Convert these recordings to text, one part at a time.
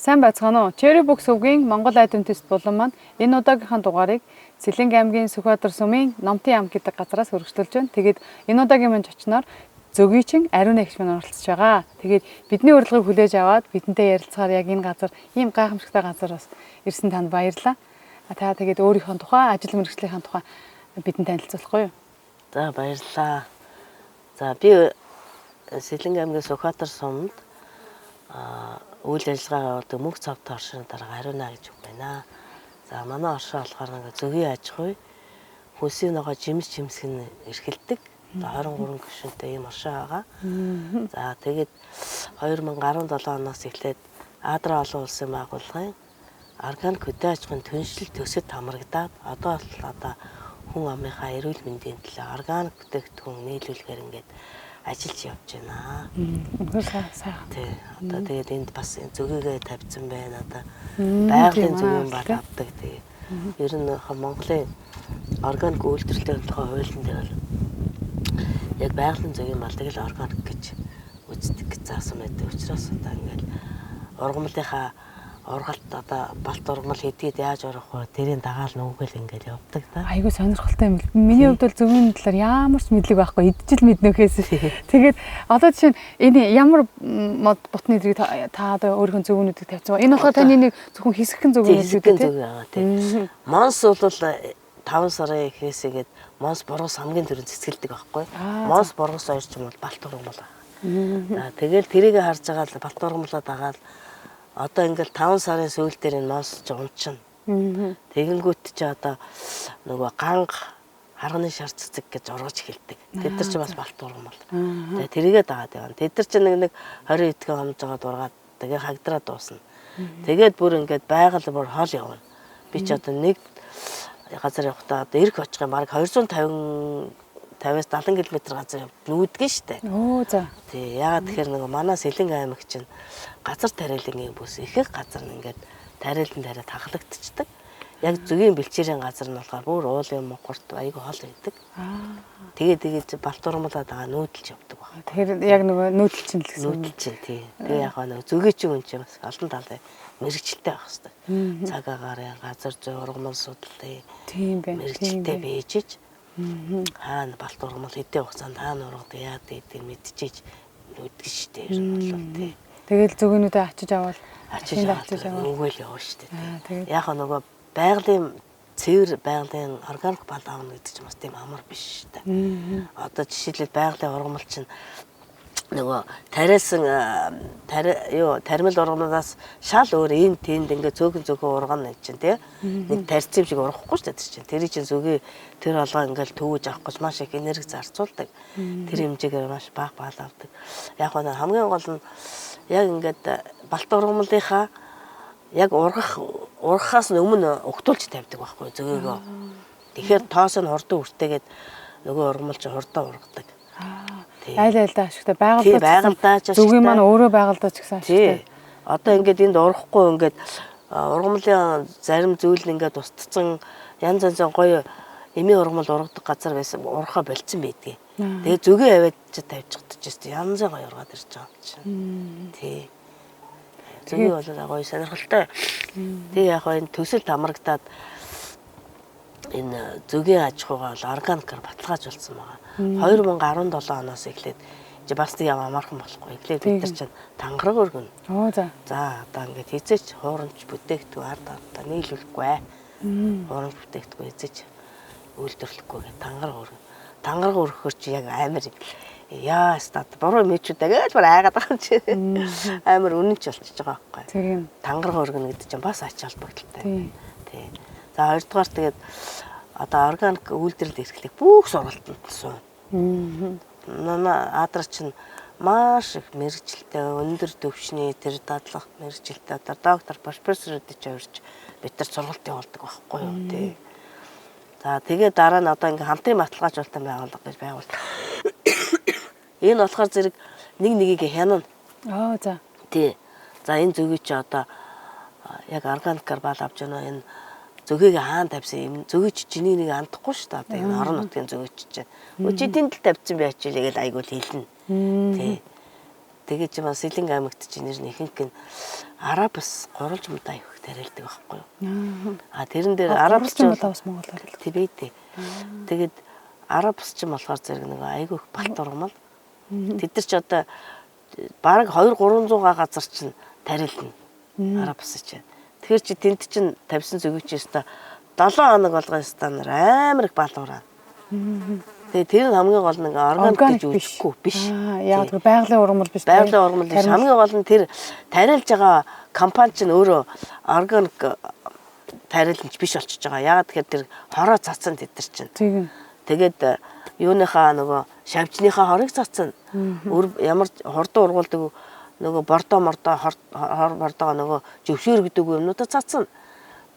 Сайн байцгаана уу? Cherry Box өвгийн Монгол айдын тест болон маань энэ удаагийнхаа дугаарыг Сэлэнг аймгийн Сүхбаатар сумын Номтын ам гэдэг газараас хөргөжлөж байна. Тэгээд энэ удаагийн маань зочноор Зөгийчин Ариун эгч маань оролцож байгаа. Тэгээд бидний урилгыг хүлээж аваад бидэнтэй ярилцахаар яг энэ газар ийм гайхамшигтай газар бас ирсэн танд баярлалаа. Та тэгээд өөрийнхөө тухай, ажил мэргэжлийнхаа тухай бидэнд танилцуулахгүй юу? За баярлалаа. За би Сэлэнг аймгийн Сүхбаатар сумд үйл ажиллагаа явуулдаг мөнх цавтай оршины дарга Ариуна гэж байна. За манай оршин болохоор нэг зөгийн аж ахуй хөлсийн ногоо жимсэх нь эрхэлдэг. 23 гишүүнтэй ийм оршин байгаа. За тэгээд 2017 оноос эхлээд Адраа олон улсын байгууллагын органик хөдөө аж ахуйн түншлэл төсөд хамрагдаад одоо хүн амынхаа эрүүл мэндийн төлөө органик бүтээгдэхүүн нийлүүлэхээр ингээд ажиллаж явж байна. Сайхан. Тий. Одоо тэгээд энд бас зөгийгээ тавьсан байна. Одоо байгалийн зөгөө бол авдаг. Тэгээ. Ер нь Монголын органик үйлдвэрлэлийн хуулийн дээр бол яг байгалийн зөгөө бол тэгэл органик гэж үздэг заасан байдаг. Учираас одоо ингээд ургамлынхаа ургалт одоо балт ургамал хийдгээд яаж урах вэ? Тэрийн дагаал нүгэл ингээд явдаг та. Айгуу сонирхолтой юм л. Миний хувьд бол зөвхөн талаар ямар ч мэдлэг байхгүй. Идчихэл мэднөхээс. Тэгээд одоо жишээ нь энэ ямар бутны зэрэг та одоо өөрийнхөө зөвгөнүүдийг тавьсан ба. Энэ болохоор таны нэг зөвхөн хэсэгхэн зөвгөнүүд үү тийм байгаа тийм. Монс бол 5 сарын ихээсгээд монс бургас хамгийн түрүүнд цэцгэлдэг байхгүй. Монс бургас хоёр ч юм бол балт ургамал. За тэгэл тэрийг харж байгаа л балт ургамлаа дагаад одоо ингээл 5 сарын сүүл дээр энэ монс ч унчна. Тэгэнгүүт чи одоо нөгөө ганг харганы шар цэцэг гэж ургаж эхэлдэг. Тэд нар ч бас балт ургамал. Тэгээ тэрийгээ дагаад явна. Тэд нар чи нэг 20 итгэн хомж байгаа дургаад тэгээ хагдраа дуусна. Тэгээд бүр ингээд байгаль бүр хол явна. Би ч одоо нэг газар явахдаа одоо эрх очих юм баг 250-аас 70 км газар нүүдгэн штэ. Оо за. Тий, яагаад тэгэхээр нөгөө манай Сэлэнг аймаг чинь газар тариалангийн бүс ихэнх газар нь ингээд тариалан тариад хахлагдчихдаг. Яг зөгийн бэлчээрийн газар нь болохоор бүр уулын мокорт айгүй хол байдаг. Тэгээд балт урмалаад байгаа нүүдэлж явдаг байна. Тэгэхээр яг нөгөө нүүдэлчин л гэсэн. Нүүдэлчин тий. Тэгээ яг нөгөө зөгийн үн чинь бас олон талын мэрэгчлээ байх хэвээр. Цаг агаарын газар зүй ургамал судлалын тийм байна. Мэрэгчлээ бийжиж хаана балт ургамал хэдэн хугацаанд хаана ургадаг яа гэдэг мэдчихэж нүүдгэн штэ ер нь бол тий. Тэгэл зөвгөнүүдээ очиж аваад нүгэл явна штэ. Яг нөгөө байгалийн цэвэр байгалийн органик бал аавна гэдэг чинь бас тийм амар биш штэ. Одоо жишээлбэл байгалийн ургамал чинь нөгөө тариалсан таримал ургамалаас шал өөр энэ тэнд ингээ зөөгөн ургана гэж чинь тий. Нэг тарьцсан шиг ургахгүй шүү дээ тэр чинь. Тэрий чинь зөгийн тэр алгаа ингээл төвөж авах гэж маш их энерги зарцуулдаг. Тэр хэмжээгээр маш бага баал авдаг. Яг нь хамгийн гол нь яг ингээд балт ургамлынхаа яг ургахаас өмнө угтуулж тавьдаг байхгүй зөөгөө. Тэгэхээр тоос нь хурдан үртэйгээд нөгөө ургамал чинь хурдан ургадаг. Айлдаа ашигтай байгальдаа зөвгийн маань өөрөө байгальдаа ч гэсэн ашигтай. Одоо ингээд энд урахгүй ингээд ургамлын зарим зүйл ингээд устцсан янз янзын гоё эмийн ургамал ургадаг газар байсан урхаа болцсон байдгийг. Тэгээ зөгийн аваад ч тавьчихдаг ч гэсэн янзын гоё ургаад ирж байгаа юм чинь. Тий. Зөгийн бол гоё сонирхолтой. Тэгээ яг энэ төсөлд хамрагдаад энэ зөгийн аж ахуйгаа бол органикаар баталгаажуулсан байгаа. 2017 оноос эхлээд бас тийм амархан болохгүй. Эхлээд бид нар чинь тангараг өргөнө. Оо за. За одоо ингээд хизээч хуурамч бүтээгдэхүүн ард ардаа нийлүүлэхгүй. Хуурамч бүтээгдэхүүн хизээч үйлдвэрлэхгүй гэх тангараг өргөнө. Тангараг өргөхөр чи яг амар яа стат буруу мэдчүүдээ гэж бүр айгаад байгаа юм чи. Амар үнэнч болчихж байгаа байхгүй. Тийм. Тангараг өргөнө гэдэг чинь бас ач холбогдолтой. Тий. За хоёрдугаар тэгээд одоо органик үйлдвэрлэл эрхлэх бүх сургалтанд сууна. Нана Адраа чинь маш их мэрэгчлээ өндөр төвчний тэр дадлах мэрэгчлээ одоо доктор профессорууд ч авирч бид нар сургалт явуулдаг байхгүй юу тий. За тэгээд дараа нь одоо ингээм хамтын баталгаажуулалтын байгууллага гэж байгуулдаг. Энэ болохоор зэрэг нэг нэгийг хянана. Аа за. Тий. За энэ зөгийг чи одоо яг органикаар бал авч яана энэ зөгийг хаан тавьсан юм зөгийг чиний нэг андахгүй шүү дээ. Энэ орон нутгийн зөгийг чинь. Өчигдийн л тавьсан байж лээ гэж айгуул хэлнэ. Тий. тэгээд чи бас Сэлэнг аймагт чи нэр нь ихэнх нь арабс гурвалж мудаа их тариалдаг байхгүй юу. А тэрэн дээр арабс ч бас монголоор хэлдэг. Тибет. Тэгээд арабс ч болохоор зэрэг нэг айгүй их балт ургамал. Тэд нар ч одоо бараг 200-300 газар чинь тариална. Арабс чинь. Тэгэхээр чи тэнд чинь тавьсан зөвгүйч ёстой 7 хоног болгоно станаар амар их бал ураа. Тэгээ тэр нь хамгийн гол нэг органик гэж үзэхгүй биш. Яг тэр байгалийн ургамал биш. Байгалийн ургамал биш. Хамгийн гол нь тэр тариалж байгаа компани чинь өөрөө органик тариалж биш болчихж байгаа. Ягаад тэгэхээр тэр хороо цацсан тэд нар чинь. Тэгээд юуныхаа нөгөө шавжныхаа хорыг цацсан. Ямар хурдан ургуулдаг нөгөө бордоо хор бордоо нөгөө зөвшөөр гэдэг юмнуудаа цацсан.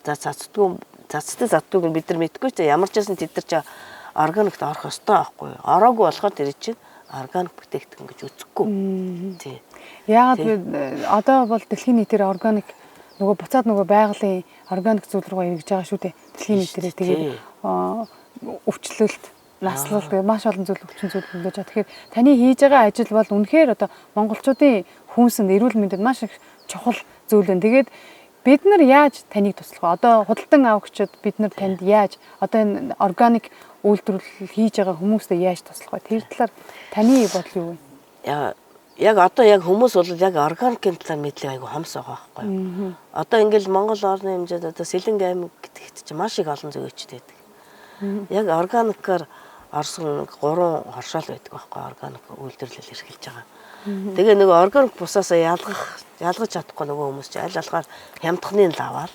За цацдаг бид нар мэдгүй ч ямар ч байсан тэд нар ч органикт орох ёстой байхгүй юу? Ороогүй болохоор тэр чинь органик бүтээгдэхүүн гэж үзэхгүй. Тий. Яагаад одоо бол дэлхийн нийтээр органик нөгөө буцаад нөгөө байгалийн органик зүйл рүү эргэж байгаа шүү дээ. Дэлхийн нийтээрээ тэгээд өвчлөлт, наслал тэгээд маш олон зүйл өвчин зүйл хөндөж байгаа. Тэгэхээр таны хийж байгаа ажил бол үнэхээр одоо монголчуудын хүнсэнд эрүүл мэндэд маш их чухал зүйл байна. Тэгээд бид нар яаж таныг туслах вэ? Одоо худалдан авагчид бид нар танд яаж одоо энэ органик үйлдвэрлэл хийж байгаа хүмүүстээ яаж туслах вэ? Тэр талаар таны бодол юу вэ? Яг одоо яг хүмүүс бол яг органикийн талаар мэдлэг айгу хомс байгаа байхгүй юу? Одоо ингээл Монгол орны хэмжээд одоо Сэлэнг аймаг гэдэгт чинь маш их олон зөвөөчд байдаг. Яг органикаар орсон 3 хоршоол байдаг байхгүй органик үйлдвэрлэл эрхэлж байгаа. Тэгээ нөгөө органик бусаасаа ялгаж чадахгүй нөгөө хүмүүс чинь аль алгаар хямдхны л аваад.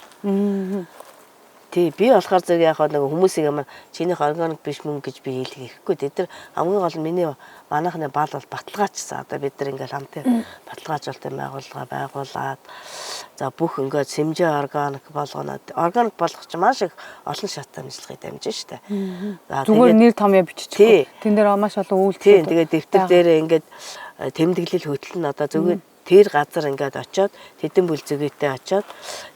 Тий би болохоор зэрэг яг нөгөө хүмүүсийг ямар чинийх органик биш мөн гэж би хэлэх хэрэггүй. Тэд нар хамгийн гол нь миний манайхны бал бол баталгаажсан. Одоо бид нар ингээл хамтын баталгаажуулалтын байгууллага байгуулад за бүх ингээд сэмжээ органик болгоно. Органик болгох чинь маш их олон шаттай ажиллагыг дамжин штэ. Зүгээр нэр томьёо биччихгүй. Тэн дээр маш олон үйлдэл. Тэгээд дэвтэр дээр ингээд тэмдэглэл хөтлөн одоо зөвхөн тэр газар ингээд очиод тэдэн бүл зөвгөйтэй очиод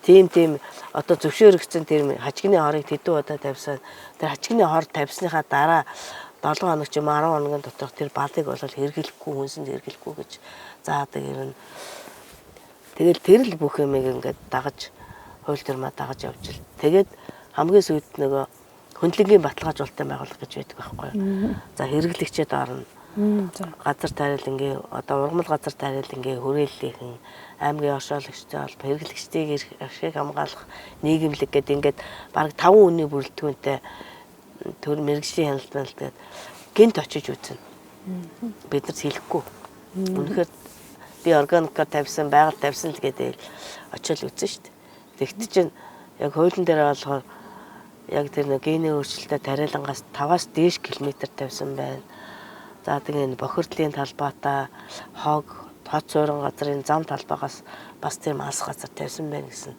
тийм одоо зөвшөөрөгдсөн тэр хачигны хорыг тэдэн удаа тавьсан. Тэр хачигны хор тавьсныхаа дараа 7 хоног ч юм 10 хоногийн дотор тэр балыг бол хэрэглэхгүй хүнсэнд хэрэглэхгүй гэж заадаг юм. Тэгэл тэр л бүх юмыг ингээд дагаж хууль төрмө дагаж явж ил. Тэгээд хамгийн сүүлд нөгөө хөндлөнгийн баталгаажуулалтын байгууллага гэж байдаг байхгүй юу. За хэрэглэгчэд орно. Газар тариалангийн одоо ургамал газар тариалангийн хүрээллийнхэн аймгийн оршуулагчтай холбоо хэрэглэгчдийг ашиг хамгаалах нийгэмлэг гэдэг ингээд бараг 5 үний бүрэлдэхүүнтэй төр мэрэгжлийн хяналт тэгээд гинт очиж үзнэ. Бид нар хэлэхгүй. Үнэхээр би органикаар тавьсан, байгаль тавьсан л гэдэг очиж үзнэ шүү дээ. Тэгт чинь яг хуулийн дээр болохоор яг тэр нэг гений өөрчлөлтөд тариалангаас 5-аас дээш километр тавьсан байна. За тэгээд бохирдлын талбайтай хог тод суурин газрын зам талбайгаас бас тийм алс газар тавьсан байна гэсэн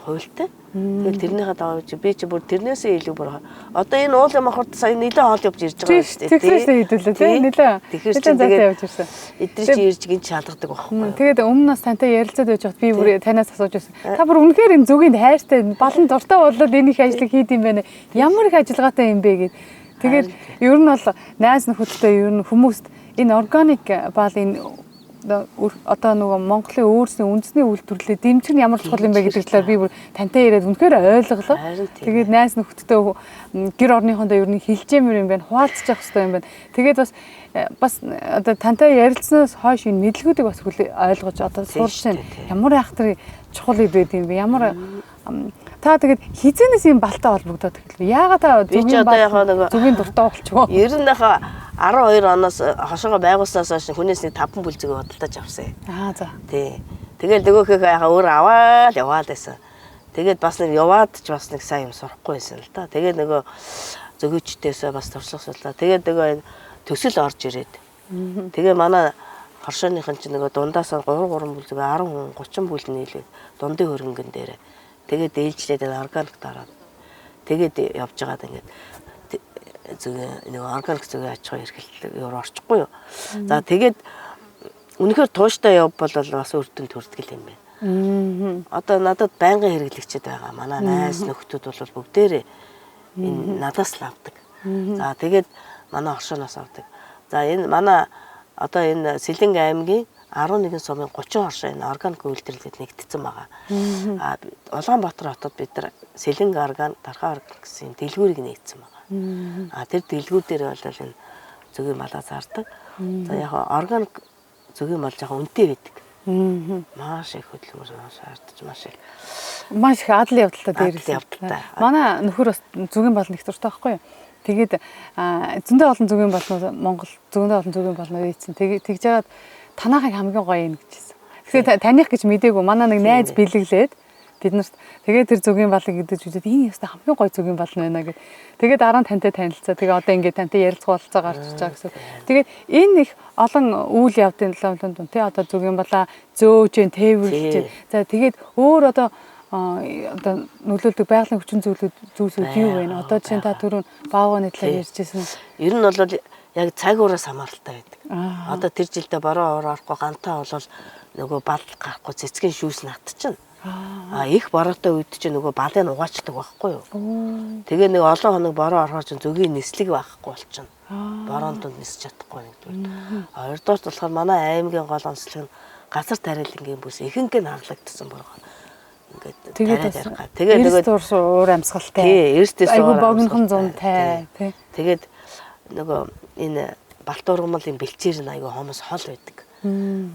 хуультай. Тэгэл тэрнийхээ даваа би чи бүр тэрнээсээ илүү бүр одоо энэ уул юм ахурд сая нэлээд хоол явж ирж байгаа шүү дээ. Тэгсээ хэдүүлээ тийм нэлээд. Тэгэхээр чи тэгээд явж ирсэн. Эдрий чи ирж гинт шалгадаг байхгүй. Тэгээд өмнө нас тантай ярилцаад байж хат би бүр танаас асууж байсан. Та бүр үнэхээр энэ зүгийн хайртай балан дуртай болоод энэ их ажлыг хийд юм байна. Ямар их ажиллагаатай юм бэ гэд. Тэгээд ер нь бол найз нөхөдтэй ер нь хүмүүст энэ органик бал энэ одоо нөгөө Монголын өөрсдийн үндэсний үйлдвэрлэлийг дэмжих нь ямар чухал юм бэ гэдэг талаар би бүр тантай яриад үнэхээр ойлголоо. Тэгээд найз нөхөдтэй гэр орныхондоо ер нь хэлжээмэр юм байна, хуваалцах хэрэгтэй юм байна. Тэгээд бас одоо тантай ярилцсанаас хойш энэ мэдлгүүдийг бас ойлгож одоо сурч байна. Ямар айхтар чухал байд юм бэ? Ямар та тэгээд хизэнээс юм балтай холбогдоод эхэлв. Яагаад та зүгийн дуртай болчихвоо? Ер нь яхаа 12 оноос хошоогоо байгуулснаас хойш хүнээс нэг 5 бүл зүг худалдаж авсан. За. Тий. Тэгэл нөгөөхөө яхаа өөр аваад яваад байсан. Тэгээд бас нэг яваад ч бас нэг сайн юм сурахгүй байсан л да. Тэгээд нөгөө зөвгүйчдээсээ бас туршлага суулаа. Тэгээд нөгөө төсөл орж ирээд. Тэгээ манай хоршооныхын чинь нөгөө дундаас 3 бүл зүг 10 30 бүл нийлээд дундын хөрөнгөн дээр. Тэгээд ээлжлээд органикт ороод. Тэгээд явж байгаад ингээд нэг органик зүгийн аж ахуй эрхлэлт орчихгүй юу. За тэгээд үнэхээр тууштай явбал бас өртөнд төрдөг юм байна. Одоо надад байнгын хэрэглэгчд байгаа. Манай найз нөхдөд бол бүгдээрээ энэ надаас л авдаг. За тэгээд манай оршооноос авдаг. За энэ манай одоо энэ Сэлэнг аймгийн 11 сумын 30 оршин энэ органик үйлдвэрлэлд нэгдсэн байгаа. Улаанбаатар хотод бид нар Сэлэнг органик, Дархан органик гэсэн дэлгүүрийг нэгдсэн байгаа. Тэр дэлгүүр дээр бол энэ зөгийн малаа зардаг. За яг органик зөгийн мал жоохон үнэтэй байдаг. Маш их хөдөлмөр шаардж маш их адал явдалтай дээрээс явдалтай. Манай нөхөр бас зөгийн бол нэг дуртай байхгүй юу? Тэгээд зөндөө олон зөгийн болнууд Монгол зөндөө олон зөгийн болнууд ийцэн тэгж жагаад танаахыг хамгийн гоё юм гэжсэн. Тэгэхээр таних гэж мдээгүй манай нэг найз бэлэглээд биднэрт тэгээд тэр зөгийн балыг идэж үзээд энэ яста хамгийн гоё зөгийн бал байна гэд. Тэгээд дараа нь тантай танилцаа. Тэгээ одоо ингээд тантай ярилцгаалцаа гарч иж байгаа гэсэн. Тэгээд энэ их олон үйл явдын талааланд тий одоо зөгийн балаа зөөж, тээвэрлж. За тэгээд өөр одоо нөлөөлдөг байгалийн хүчин зүйлсүүд юу вэ? Одоо чинь та түрүүн баавганы талаар ярьжсэн. Ер нь бол яг цаг ураас хамааралтай байдаг. Одоо тэр жилдээ бороо орохгүй гантаа болол нөгөө бал гарахгүй цэцгийн шүүс натчихна. Их бороотой үед чинь нөгөө балыг угаачдаг байхгүй юу? Тэгээ нэг олон хоног бороо орохоор чинь зөгийн нислэг байхгүй болчихно. Бороонд нисэж чадахгүй нэгдүгээр. Хоёрдугаар болохоор манай аймгийн гол онцлог нь газар тариалангийн бүс ихэнх нь хаглагдсан бороо. Тэгээд нөгөө дурс уур амьсгалтай. Тий, эрсдэс айгу богинохон зунтай. Тэгээд нөгөө энэ Балтуургамлын бэлчээр нь айгу хомос хол байдаг.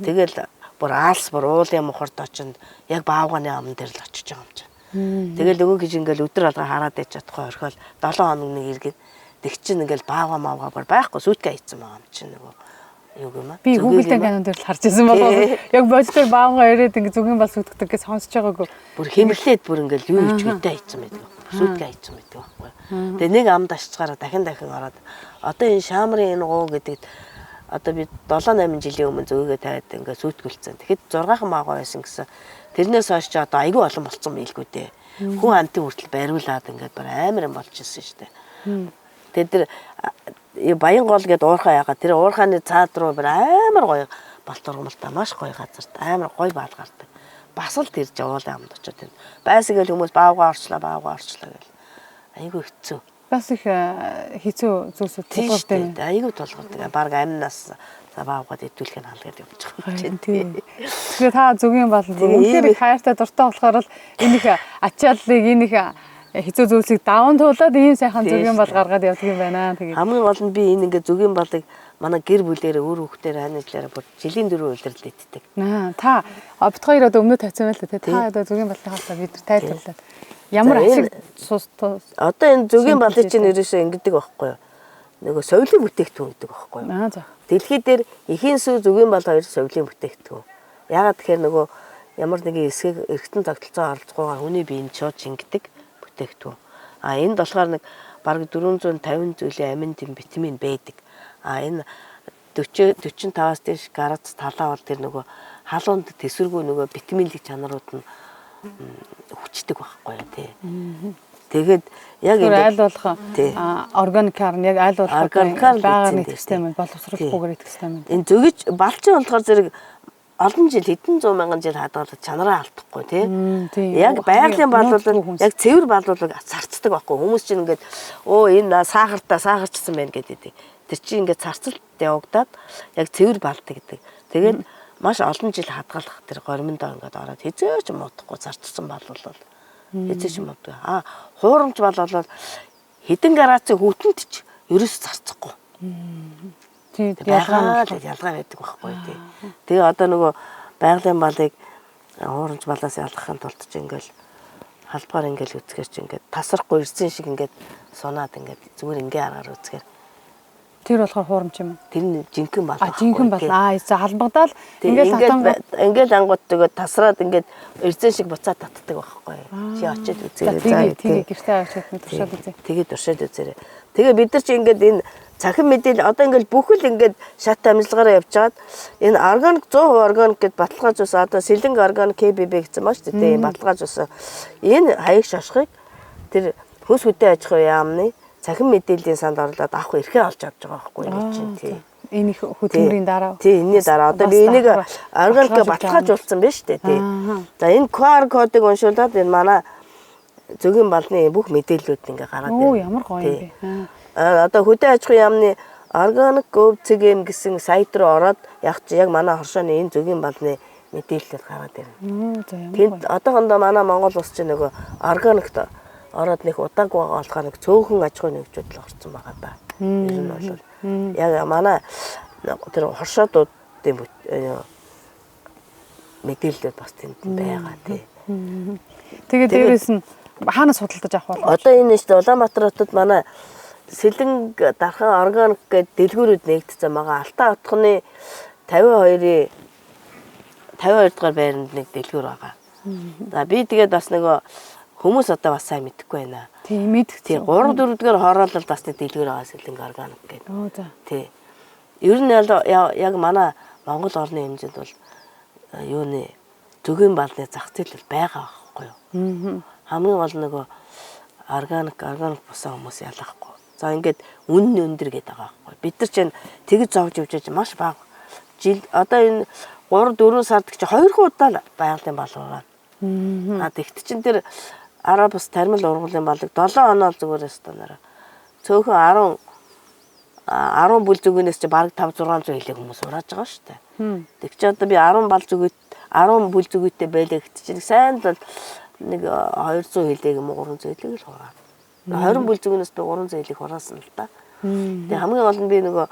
Тэгэл бүр аалс бүр уулын мухард очинд яг баавганы амн дээр л очиж байгаа юм чинь. Тэгэл нөгөө гэж ингээл өдөр алга хараад ич чадахгүй орхиол 7 хоног нэг иргэд тэг чин ингээл баавга маавга бүр байхгүй сүйтгэе хийцэн байгаа юм чинь нөгөө юу гэмэ. Би Google-тэй канон дээр л харж ирсэн болоо яг бодтой баавга ирээд ингээ зүгийн бас үтгэдэг гэж сонсож байгаагүй. Бүр хэмэрлээд бүр ингээл юу ч үдэ хийцэн байдаг. Сүйтгэе хийцэн байдаг байхгүй. Тэгээ нэг амд ашичгаараа дахин ороод одоо энэ шаамрын энэ гоо гэдэг одоо би 7-8 жилийн өмнө зөөгөө тавиад ингээ сүйтгүүлсэн. Тэгэхэд 6хан магаа байсан гэсэн. Тэрнээс хойш ч одоо айгүй олон болцсон байлгүй дээ. Хүн амтын хүртэл бариулаад ингээд бүр амар юм болж ирсэн шүү дээ. Тэр Баян гол гэдэг уурхай ягаа тэр уурхааны цаад руу бүр амар гоё Балтуургамлтай маш гоё газар амар гоё баал гардаг. Бас л тэр жавуулын амд очоод байна. Байсгээл хүмүүс баавга орчлоо гэл. Айгүй хэцүү. Бас их хэцүү зүйлсүүд тулгардаг. Айгүй тулгардаг. Бараг амнаас баавгад идүүлэхийг хаалгаад явж байгаа юм чинь. Тэгэхээр та зөгийн бал үнэхээр хайртай дуртай болохоор л энэ их ачааллыг энэ их хэцүү зүйлсийг даван туулаад ийм сайхан зөгийн бал гаргаад явдаг юм байна. Тэгээд хамгийн гол нь би энэ ингээ зөгийн балыг манай гэр бүлээр өөр хүүхдээр ханилаараа бүр жилийн 4 удирдал иддэг. Та бит хоёр одоо өмнө тавьсан байл та одоо зөгийн балны хаалта бид тайлбарлаад ямар ашиг одоо энэ зөгийн балыг чинь ерөөсөө ингэдэг байхгүй юу? Нөгөө совлын бүтээгдэхүүн гэдэг байхгүй юу? Дэлхийд дээр эхийн сүү зөгийн бал хоёр совлын бүтээгдэхүүн. Ягаад тэгэхээр нөгөө ямар нэгэн эсхийг эргэтэн тогтолцоо оролцохгүйгээр хүний биеийн шууд шингэдэг бүтээгдэхүүн. Энд болохоор нэг бараг 450 зүйлийн амин дэм витамин байдаг. Энэ 45-аас дээш градус талаа бол тэр нөгөө халуунд төсвөргүй нөгөө витаминлэг чанарууд нь хүчдэг байхгүй юу тий. Тэгээд яг энэ айл болох органикаар нь яг айл болох байгааны систем боловсруулахгүйгээр идэх систем. Энэ зөгөж балчин болохоор зэрэг олон жил хэдэн 100 мянган жил хадгалж чанараа алдахгүй тий. Яг байгалийн балуулал яг цэвэр балуулал царцдаг байхгүй. Хүмүүс чинь ингээд энэ сахарчсан байна гэдэг. Тэр чинь ингээд царцалт явагдаад яг цэвэр балдаг гэдэг. Тэгээд маш олон жил хадгалах тэр горимдоо ингээд ороод хизээч муудахгүй зарцсан балуулал. Хизээч муудгүй. Хуурамч бал болоод хэдэн градусын хүүтэнд ч ерөөс зарцахгүй. Тийм ялгаа байдаг байхгүй тий. Тэгээ одоо нөгөө байгалийн балыг хуурамч балаас ялгахын тулд ч ингээл халбаар ингээл үзэхэр чи ингээд тасрахгүй ирсэн шиг ингээд сунаад ингээд зүгээр ингээ аргаар үзэхэр тэр болохоор хуурамч юм. Тэр нь жинхэнэ бал. Жинхэнэ бал. Халбагдаад ингээл ангууд тэгээд тасраад ингээд ирсэн шиг буцаад татдаг байхгүй. Чи очиод үзээрэй. Тэгээ гэртээ очиод туршаад үзье. Тэгээ туршаад үзээрэй. Тэгээ бид нар чи ингээд энэ цахим мэдээлэл одоо ингээд бүхэл ингээд шат амжилгаараа явжгаад энэ органик 100% органик гэд баталгааж ус одоо Сэлэнг органик KBB гэсэн маш тийм баталгааж ус энэ хаяг шошхыг тэр хөөс хөдөө аж ахуйн яамны цахим мэдээллийн санд орлоод авах эрхээ олж авч байгаа байхгүй юу чинь тий. Энэ их хөтөлмөрийн дараа. Тий, энэний дараа одоо би энийг органик баталгаажуулсан байна шүү дээ тий. За энэ QR кодыг уншуулад энэ манай зөгийн балны бүх мэдээллүүд ингээ гараад байна. Оо ямар гоё юм бэ. Одоо хөдөө аж ахуйн яамны органик өв цэгэм гэсэн сайт руу ороод яг чи яг манай хоршооны энэ зөгийн балны мэдээлэлд гараад ирнэ. За ямар Тэнд одоохондоо манай Монгол улс чинь нөгөө органикт ороод нэг удаагүй байгаа болохоор нэг цөөхөн аж ахуйн нэгжүүд л орсон байгаа да. Ер нь бол яг манай тэр хоршоодуудын мэдээлэлд бас тэнд байгаа тий. Тэгээд дээрэс нь хаанаас судалдаж авах вэ? Одоо энэ шүү дээ Улаанбаатар хотод манай Сэлэнг дархан органик гэдэг дэлгүүрүүд нэгдсэн байгаа. Алтан отгоны 52 дугаар байранд нэг дэлгүүр байгаа. За би тэгээд бас нөгөө хүмүүс одоо бас сайн мэдэхгүй байна. Тийм мэдэх. Тийм 3 4 дугаар хороолол бас нэг дэлгүүр байгаа Сэлэнг органик гэдэг. Оо за. Тий. Ер нь яг манай Монгол орны хэмжээнд бол юуны зөгийн балны зах зээл байгаа байхгүй юу? Хамгийн гол нөгөө органик бусан хүмүүс ялахгүй. За ингээд үнэн өндөр гэдэг байгаа байхгүй. Бид нар чинь тэгж зовж явж маш бага. Жил одоо энэ 3 4 сард чи 2 удаа байгалийн бал ураа. Тэгт чин тэр Арабс тармил ургуулын балыг 7 оноо зүгээр өстөнөр. Цөөхөн 10 бүл зүгээс чи бараг 5 600 хэлээ хүмүүс урааж байгаа шүү дээ. Тэг чи одоо би 10 бүл зүгээтэй байлаа гэт чи сайн л нэг 200 хэлээ юм уу 300 хэлээ л хураа. 20 бүл зүгээс би 300 хэлийг хураасан л та. Тэг хамгийн гол нь би нөгөө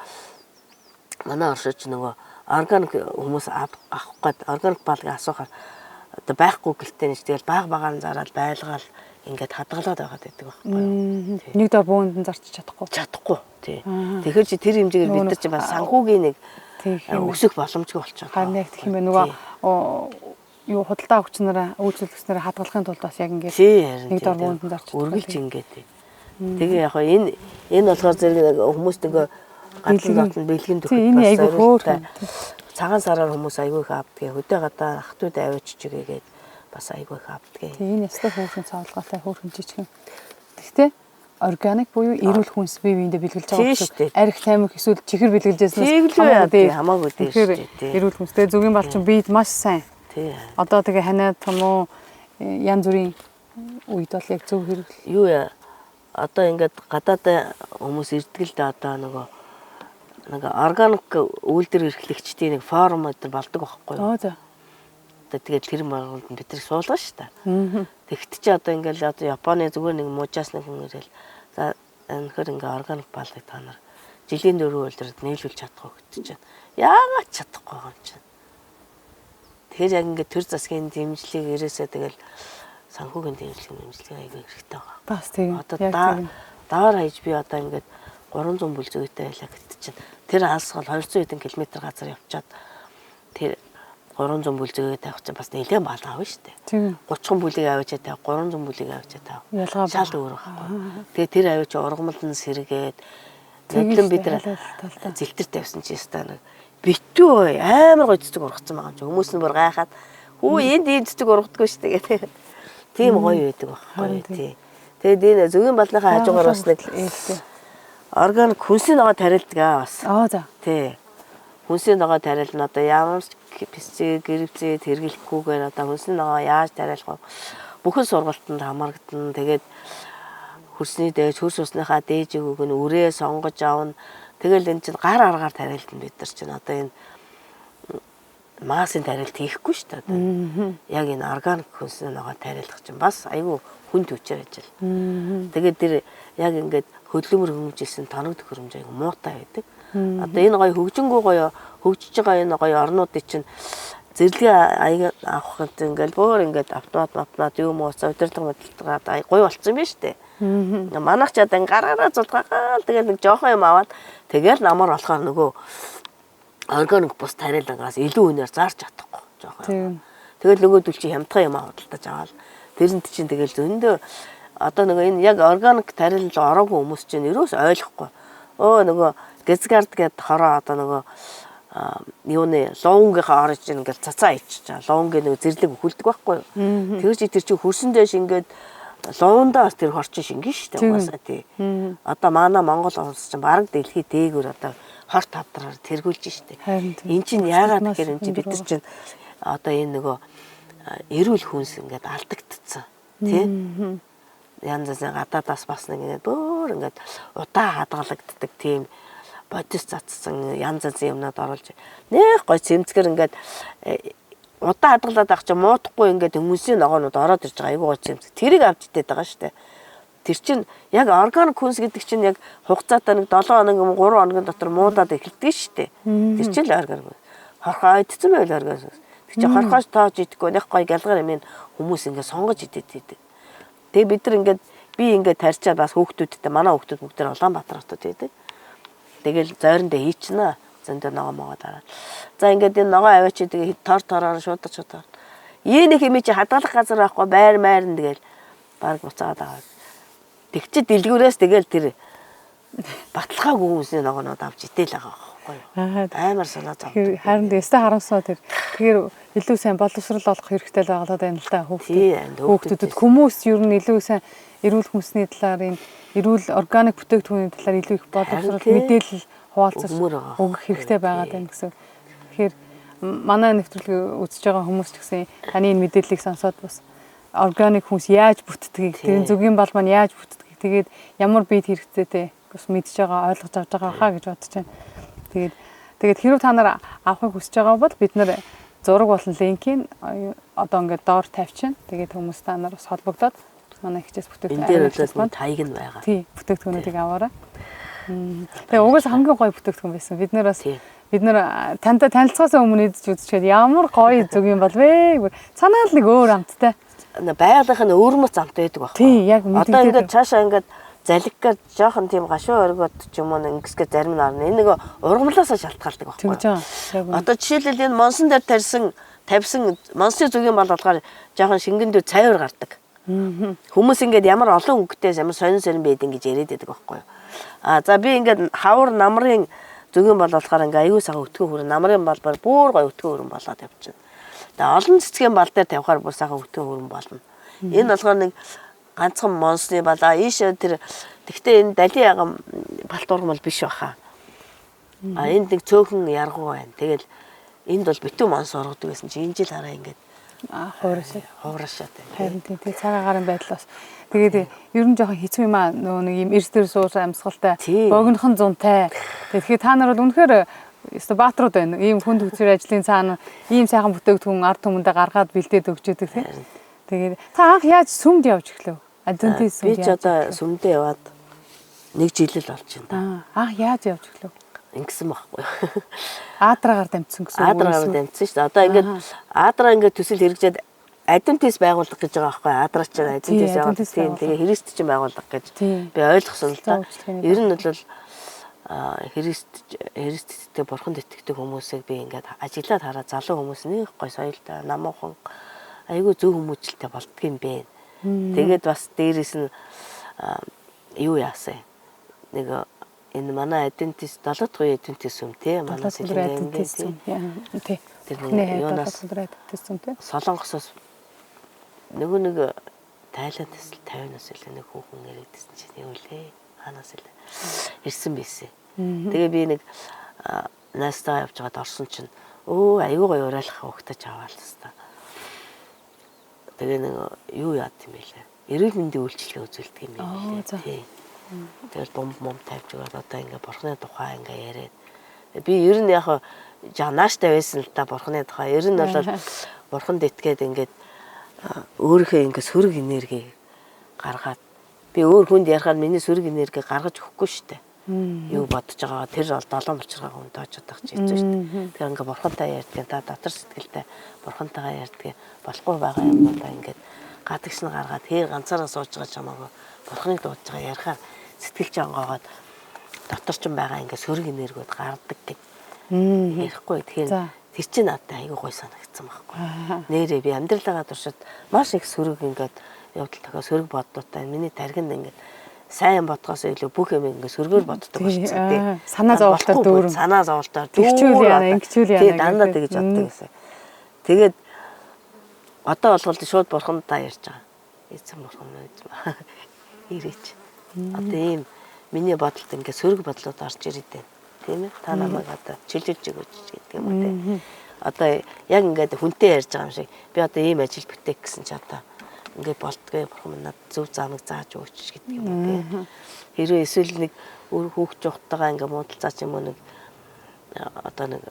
манай оршиж нөгөө органик хүмүүс авах гээд органик балыг асуухаар одоо байхгүй гэлтэй нэж тэгэл баг зараад байлгаал ингээд хадгалаад байгаад байдаг байхгүй. Нэг дор бүүнд нь зарчиж чадахгүй. Тий. Тэгэхээр чи тэр хэмжээгээр бид нар чи бас санхүүгийн нэг өсөх боломжгүй болчихоо. Харин яг гэх юм бэ нөгөө юу худалдаа өгчнөрөө үйлчлэгчнэрээ хадгалахын тулд бас яг ингээд нэг дор бүүнд нь зарчиж үргэлж ингээд. Тэгээ яг энэ болохоор зэрэг хүмүүс нөгөө гадлын дотн бэлгэн төгөж энэ айгүй хөөрхөн. Цагаан сараар хүмүүс айгүй их авдгийг хөдөө гадаа ах トゥ уд аваач чигээгээд бас айгүй их авдгийг. Энэ ястай хөөрхөн цаавалгаатай хөөрхөн жижигхэн. Гэхдээ органик буюу эрүүл хүнс бие биендээ бэлгэлж байгаа гэсэн. Арх таймх эсвэл чихэр бэлгэлжээснээс хамаагүй дээ шүү дээ. Эрүүл хүнстэй зөгийн балчин биед маш сайн. Тий. Одоо тэгээ ханиад том уу янз бүрийн үед бол яг зөв хэрэгэл. Юу яа. Одоо ингээд гадаад хүмүүс ирдэг л да одоо нөгөө органик үйлдвэр эрхлэгчдийн нэг форум өдр болдог байхгүй юу? Оо за. Тэгээд тэр байгууллаганд бид нар суулгаа шүү дээ. Тэгт чи одоо ингээл одоо Японы зүгээр нэг мужаас нэг хүн ирэл за энэхэр ингээ органик балыг та нар жилийн 4 үйлдвэрт нийлүүлж чадах уу гэж чинь. Яагаад чадахгүй юм чинь. Тэгэхээр яг ингээ төр засгийн дэмжлэг ирээсээ тэгэл санхүүгийн дэмжлэг аягүй хэрэгтэй байгаа. Бас тийм. Одоо даваар хаяж би одоо ингээд 300 бүл зүйтэй байлаа гэт чинь тэр алсгал 200 хэдэн километр газар явчаад тэр 300 бүл зүйгээ тавих чинь бас нэлээд бал аав шүү дээ. Тийм. 30 бүлийг аваачаа тав 300 бүлийг аваачаа тав. Шал өөр байхгүй. Тэгээ тэр аваач ургамалд нь сэргээд нэглэн бид нар зэлтэр тавьсан чи ястаа нэг битүү амар гоё цэцэг ургацсан байгаа юм чи хүмүүс нь бүр гайхаад хүү энд ийм цэцэг ургадаггүй шүү дээ гэх. Тийм гоё байдаг байхгүй тий. Тэгээд энэ зөгийн балныхаа хажуугаар бас нэг органик хүнсийн ногоо тарилдаг бас. Аа за. Тий. Хүнсийн ногоо тарилна одоо ямар пестицид, гербицид хэрэглэхгүйгээр одоо хүнсийн ногоо яаж тарилах вэ? Бүхэн сургалтанд хамрагдана. Тэгээд хөрсний дээж, хөрс усныхаа дээжийг өгнө, үрээ сонгож авна. Тэгэл энэ чинь гар аргаар тарилтан бид нар чинь одоо энэ маасын тарилт хийхгүй шүү дээ. Яг энэ органик хүнсийн ногоо тарилах чинь бас айгүй хүнд хүчээр ажил. Тэгээд тэр яг ингээд хөдөлмөр хөнгөжсэн тоног төхөөрөмж айгүй муутай байдаг. Одоо энэ гоё хөгжингүү гоё хөгжиж байгаа энэ гоё орнуудыг чинь зэрлэгээ авахд ингээл бүр ингээд автомат юм уу удирдлага гоё болцсон юм байна шүү дээ. Манайх ч одоо гараараа зулгаагаал тэгэл нэг жоохон юм аваад тэгэл намар болохоор нөгөө органик бус тарилангаас илүү үнээр зарж чадахгүй жоохон. Тэгэл нөгөөдөл чи хямдхан юм худалдаж аваад тэрэнд чинь тэгэл зөндөө одоо нөгөө энэ яг органик тарил ороогүй хүмүүс чинь ерөөс ойлгохгүй. Нөгөө Гэзгард гэдэг хороо одоо нөгөө юуны лоунгийнхаа орж ингээл цацаа иччихээ. Лоунгийн нөгөө зэрлэг өхөлдөг байхгүй юу? Тэр чи хөрсөн дэш ингээд лоундаас тэр хорчин шингэн шүү дээ угаасаа тий. Одоо манай Монгол улс чинь бараг дэлхий дээгүүр одоо хорт тавдраар тэргүүлж штэ. Эн чинь яагаад гэхээр энэ чинь бид нар чинь одоо энэ нөгөө эрүүл хүнс ингээд алдагдцсан тий. Янз янзын гадаадаас бас нэг ингээд бүр ингээд удаа хадгалагддаг тийм бодис цацсан янз янзын юмнууд оруулж нэх гой цэмцгэр ингээд удаа хадгалаад авах чинь муудахгүй ингээд хүмүүсийн ногоонууд ороод ирж байгаа айгүй гой цэмцэг. Тэрийг авч идээд байгаа шүү дээ. Тэр чинь яг органик хүнс гэдэг чинь яг хугацаатай нэг 7 хоног юм 3 хоногийн дотор муудаад эхэлдэг шүү дээ. Тэр чинь л органик. Хорхоо идсэн байл органик. Тэр чинь хорхоос тоож идэхгүй нэх гой галгаар юм хүмүүс ингээд сонгож идээд идэг. Тэгээ бид нар ингээд би ингээд тарьчаад бас хүүхдүүдтэй манай хүүхдүүд бүгд Улаанбаатар хотод байдаг. Тэгэл зойрондоо хийчихнэ. Зөндөө ногоо могоо дараад. За ингээд энэ ногоо аваач тэгээ тороор шуудаж. Ийм хэмээ чи хадгалах газар байхгүй байрн тэгэл баг буцаад аваад. Тэгчид дэлгүүрээс тэгэл тэр баталгаагүй хүмүүсийн ногоонууд авч идээл байгаа байхгүй юу. Амар санаа зов. Харин дэстэ харамсаа тэр. Тэгэхээр илүү сайн боловсрол олох хэрэгтэй л байгаа юм л та хүүхдүүдэд хүмүүс ер нь илүү сайн эрүүл хүнсний талаар энэ эрүүл органик бүтээгдэхүүний талаар илүү их боловсрол мэдээлэл хуваалцаж өгөх хэрэгтэй байгаад байна гэсэн. Тэгэхээр манай нэвтрүүлгийг үзэж байгаа хүмүүс ч гэсэн таны энэ мэдээллийг сонсоод бас органик хүнс яаж бүтдгийг, тэрийн зүгийн бал маань яаж бүтдгийг, тэгээд ямар бие хэрэгцээтэй бас мэдж байгаа, ойлгож авч байгаа хаа гэж бодож байна. Тэгээд хэрвээ та нар авахыг хүсэж байгаа бол бид нар зураг болон линкийг одоо ингээд доор тавьчихна. Тэгээд хүмүүс та нар бас холбогдоод манай хичээс бүтээгдэхүүн тайг нь байгаа. Тий, бүтээгдэхүүнүүдийг аваарай. Тэгээ угаасаа хамгийн гоё бүтээгдэхүүн байсан. Бид нар тантай танилцахаас өмнө идэж үзчихэд ямар гоё зүг юм бол вэ? Цанаа л нэг өөр амттай. Байгалийнх нь өөрмөц амттай байдаг байхгүй. Тий, яг мэдээ. Одоо ингээд цаашаа ингээд залгигаар жоохон тийм гашуу өргөд ч юм уу ингэсгээ зарим нь орно. Энэ нэг ургамлаасаа шалтгаалдаг байхгүй. Одоо жишээлбэл энэ монсон дээр тавьсан монсны зүгийн бал болохоор жоохон шингэн дээр цайвар гардаг. Хүмүүс ингээд ямар олон өнгөтэй ямар сонин байд ингэж яриад байдаг байхгүй. За би ингээд хавар намрын зүгийн бал болохоор ингээ аюу сайхан өтгөн хүрэн намрын балбаар бүр гоё өтгөн хүрэн болоод явчихна. Тэгээ олон цэцгийн бал дээр тавихаар бүр сайхан өтгөн хүрэн болно. Энэ болохоор нэг ганцхан монсны балаа ийш тэр тэгтээ энэ далийн ягам балтуурмал биш баха. Энд нэг цөөхөн яргуу байна. Тэгэл энд бол битүү монс оргодог гэсэн чи энэ жил хараа ингээд хуурашаад байна. Харин тийм цагаан гарын байдал бас тэгээд ер нь жоохон хэцүү юм аа нөгөө нэг юм эрс дээр суусан амьсгалтай богинохон зунтай. Тэгэхээр та нар бол үнэхээр өстө бааtruуд байна. Ийм хүнд хүчээр ажлын цаана ийм сайхан бүтээгдэхүүн ард түмэндээ гаргаад бэлдээд өгч яадаг тийм. Тэгээд та анх яаж сүмд явж эхлэв? Адвентист сүмд. Би ч одоо сүмдээ яваад 1 жил л болж байна. Анх яаж явж эхлэв? Ингэсэн байхгүй. Аадраагаар дамжсан гэсэн үг. Аадраагаар дамжсан шүү дээ. Одоо ингээд аадраа ингээд төсөл хэрэгжээд Адвентист байгуулах гэж байгаа байхгүй. Аадраа ч Адвентист явуулах тийм. Тэгээ Христ ч байгуулах гэж би ойлгосон л да. Ер нь бол Христтэй бурханд итгэдэг хүмүүсийг би ингээд ажиглаад хараа залуу хүмүүс нэг гой соёлтой намуухан айгүй зөв хүмүүжлтэй болдго юм бэ. Тэгээд бас дээрээс нь юу яасан. Нэг энэ манай Адвентист 7 дахь үе Адвентист сүм тий манай Сэлэнгийн тий. Тэр юунаас Солонгосоос нэг Тайланд төсөл 50-наас илүү нэг хүүхэн ирээдсэн чинь юу лээ. Ханаас л ирсэн байсан. Тэгээ би нэг настаа явж байгаад орсон чинь аюу гой урайлах хөвгтөж аваал хэвээр. Тэгээ нэг юу яад юм бэ лээ. Эрүүл мэндийн үйлчилгээ үзүүлдэг юм байна. Тий. Тэгэл бомб тавьж байгаа одоо ингээ бурхны тухай ингээ яриад. Би ер нь яг нааштай байсан л да бурхны тухай. Ер нь бол бурханд итгээд ингээд өөрийнхөө ингээ сөрөг энерги гаргаад би өөр хүнд ярихаар миний сөрөг энерги гаргаж өгөхгүй штэ. Юу бодож байгаа тэр бол долоон болчиргаа хүн тоочод байгаа ч хэцүү штэ. Тэр ингээ бурхантай ярьдаг та дотор сэтгэлтэй бурхантайгаа ярьдаг болохгүй байгаа юмудаа ингээд гадагш нь гаргаад тэр ганцаараа сууж байгаа чамаагүй бурхныг дуудаж байгаа ярихаар сэтгэл жонгоогоод дотор ч байгаа ингээ сөрөг энергиуд гардаг гэж ярихгүй. Тэгэхээр тэр чинь надад айгүй гой санагдсан байхгүй. Нэрээ би амьдралаа туршид маш их сөрөг ингээд явдал тохио сөрөг боддоотай миний тархинд ингээд сайн бодгоос илүү бүх юм ингээд сөргөөр боддог болчихсон тий. Санаа зовлтоор дүүрэн. Санаа зовлтоор тэгчүүл яана, ингэчүүл яана. Тий дандаа тэгж боддог гэсэн. Тэгээд одоо болгол шууд бурханд та ярьж байгаа. Эцэг бурхан ирээч. Одоо ийм миний бодолд ингээд сөрөг бодлоод орж ирээд байна. Тийм ээ. Та намайг одоо чилжилж өгөөч гэдэг юм уу те. Одоо яг ингээд хүнтэй ярьж байгаа юм шиг би одоо ийм ажил бүтээх гэсэн чи одоо ингээ болтгоо бурхан минь над зөв замыг зааж өгч гэдэг юм тий. Хэрвээ эсвэл нэг өөр хүүхд жухтайгаа ингээ муудалцаач юм уу нэг одоо нэг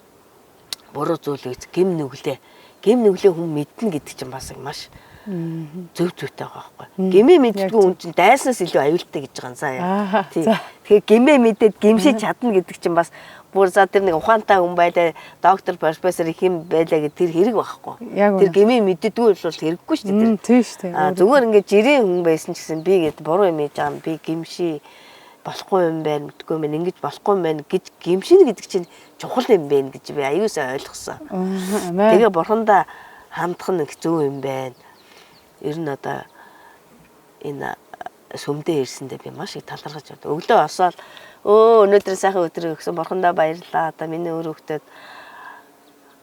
буруу зүйлийг гим нүглээ хүн мэднэ гэдэг чинь бас маш зөв зүйтэй байгаа байхгүй. Гимээ мэддэггүй хүн чинь дайснаас илүү аюултай гэж байгаа юм заа. Тэгэхээр гимээ мэдээд гимшиж чадна гэдэг чинь бас бүр за тэр нэг ухаантай хүн байлаа, доктор, профессор их юм байлаа гэдэг тэр хэрэг байхгүй. Тэр гимээ мэддэггүй бол хэрэггүй шүү дээ. Тийм шүү дээ. Зүгээр ингээд жирийн хүн байсан ч гэсэн би гээд буруу юм хийж байгаа юм, би гимший болохгүй юм байна, мэдгүй юм, ингэж болохгүй юм байна гэж гимшинэ гэдэг чинь чухал юм байна гэж би аюусаа ойлгосон. Тэгээ бурхандаа хандах нь зөв юм байна. Ер нь одоо энэ сүмдээ ирсэндээ би маш их талархаж байна. Өглөө осоод өнөөдөр сайхан өдөр өгсөн бурхандаа баярлалаа. Одоо миний өр хөлтөд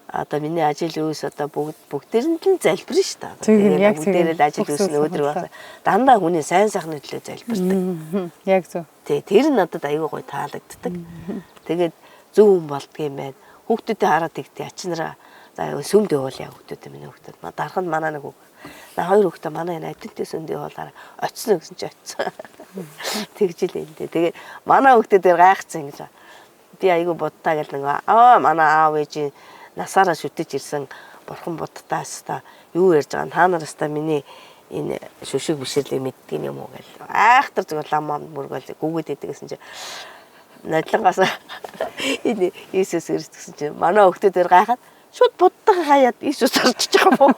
одоо миний ажил үйлс одоо бүгдээрэнд нь залбирна шүү дээ. Тэгээд яг бүгдээрээ ажил үйлс нь өдөр болоо. Дандаа хүний сайн сайхны төлөө залбирдаг. Яг зөв. Тэр нь надад аюу гой таалагддаг. Тэгээд зөв хүн болдгийм байна. Хүүхдүүдээ хараад тэгтээ ачнараа за сүмд явуулъя хүүхдүүдээ миний хүүхдүүд. Дараханд манай нэг на хоёр хүүхдээ манай энэ адилтээ сүмд явуулаарай. Очсон гэсэн чи очсон. Тэгж л юм дээ. Тэгээд манай хүүхдүүдээр гайхацсан гэж. Би аюу будтаа гэл нэг манай аав ээж насаараа шүтэж ирсэн бурхан будтаас та юу ярьж байгаа та нараас та миний энэ шүшиг бишрлийг мэддэг юм уу гэл айхтар зүгээр лам мөргөл гүгээд идэг гэсэн чи надлангаас энэ Иесус Христ гэсэн чи манай хүүхдүүдээр гайхаад шууд будтаа хаяад Иесус орчиж байгаа юм.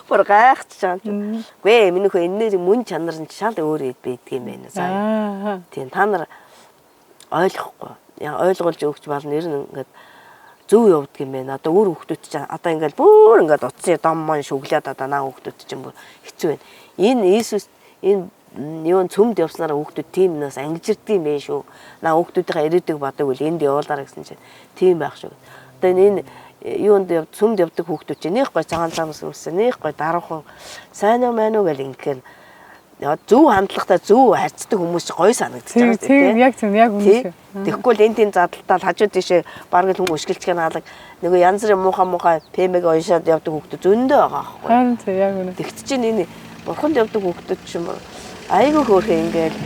Бүр гайхаж байгаа. Гүй миний хөө энэ мөн чанар нь шал өөр байдаг юм байна сая. Тийм та нар ойлгохгүй. Яа ойлгуулж өгч болно ер нь ингээд зөв явдаг юм байна. Одоо өөр хүүхдүүд чинь одоо ингээд бүр ингээд утсын дом мон шүглээд одоо наа хүүхдүүд чинь бүр хэцүү байна. Энэ Иесус энэ юу цөмд явснараа хүүхдүүд тийм нас ангижирдаг юм байна шүү. Наа хүүхдүүдийнхээ ирээдүйг бодог үл энд явуулаарай гэсэн чинь тийм байх шүү. Одоо энэ юунд цөмд явдаг хүүхдүүд чинь нэх гой цагаан цамс үлсэн нэх гой даруухан сайн уу мань уу гэл ингээд зөв хандлагатай зөв харьцдаг хүмүүс гоё санагдаж байгаа тийм яг зөв яг үнэ. Тэгэхгүй л энэ тийм задлалтаа хажууд тийшээ бараг л хүн өшгөлч гэнэ нөгөө янз бүрийн муухай пэмэг уншаад явдаг хүүхдүүд зөндөө байгаа байхгүй. Харин тийм яг үнэ. Тэгт чинь энэ бурханд явдаг хүүхдүүд чинь айгүй хөөрхөн ингээд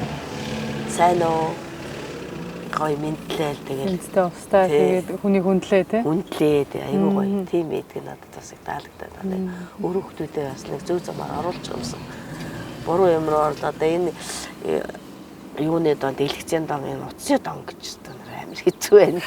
сайн уу гоё мэдлэл тэгээд устаа тэгээд хүний хүндлээ тий. Хүндлээ айгүй гоё тийм байдаг надад бас их таалагдаад байна. Өөр хүүхдүүдээ бас нэг зөв замаар оруулж юмсан. Буруу юм руу орлоо одоо энэ юуны дон дэлгэцэн дон энэ утсын дон гэж амар хэцүү байна.